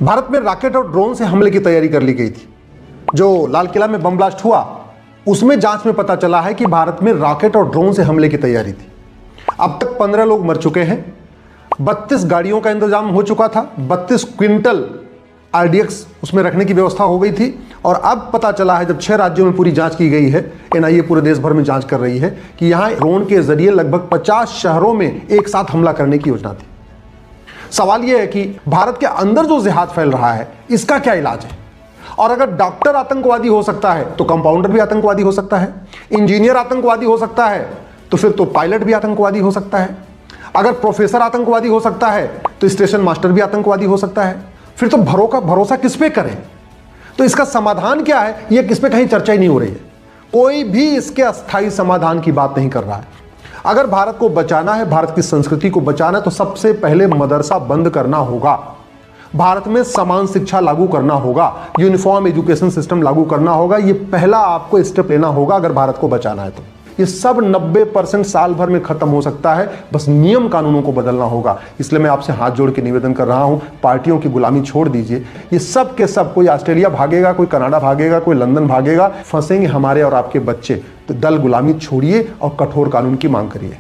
भारत में रॉकेट और ड्रोन से हमले की तैयारी कर ली गई थी। जो लाल किला में बम ब्लास्ट हुआ उसमें जांच में पता चला है कि भारत में रॉकेट और ड्रोन से हमले की तैयारी थी। अब तक 15 लोग मर चुके हैं, 32 गाड़ियों का इंतजाम हो चुका था, 32 क्विंटल आरडीएक्स उसमें रखने की व्यवस्था हो गई थी। और अब पता चला है, जब 6 राज्यों में पूरी जांच की गई है, एनआईए पूरे देश भर में जांच कर रही है, कि यहां ड्रोन के जरिए लगभग 50 शहरों में एक साथ हमला करने की योजना थी। सवाल यह है कि भारत के अंदर जो जिहाद फैल रहा है इसका क्या इलाज है? और अगर डॉक्टर आतंकवादी हो सकता है तो कंपाउंडर भी आतंकवादी हो सकता है, इंजीनियर आतंकवादी हो सकता है तो फिर तो पायलट भी आतंकवादी हो सकता है, अगर प्रोफेसर आतंकवादी हो सकता है तो स्टेशन मास्टर भी आतंकवादी हो सकता है। फिर तो भरोसा किस पे करें? तो इसका समाधान क्या है, यह किस पे कहीं चर्चा ही नहीं हो रही है। कोई भी इसके अस्थायी समाधान की बात नहीं कर रहा है। अगर भारत को बचाना है, भारत की संस्कृति को बचाना है, तो सबसे पहले मदरसा बंद करना होगा, भारत में समान शिक्षा लागू करना होगा, यूनिफॉर्म एजुकेशन सिस्टम लागू करना होगा। ये पहला आपको स्टेप लेना होगा अगर भारत को बचाना है। तो ये सब 90% साल भर में खत्म हो सकता है, बस नियम कानूनों को बदलना होगा। इसलिए मैं आपसे हाथ जोड़ के निवेदन कर रहा हूं, पार्टियों की गुलामी छोड़ दीजिए। ये सब के सब, कोई ऑस्ट्रेलिया भागेगा, कोई कनाडा भागेगा, कोई लंदन भागेगा, फंसेंगे हमारे और आपके बच्चे। तो दल गुलामी छोड़िए और कठोर कानून की मांग करिए।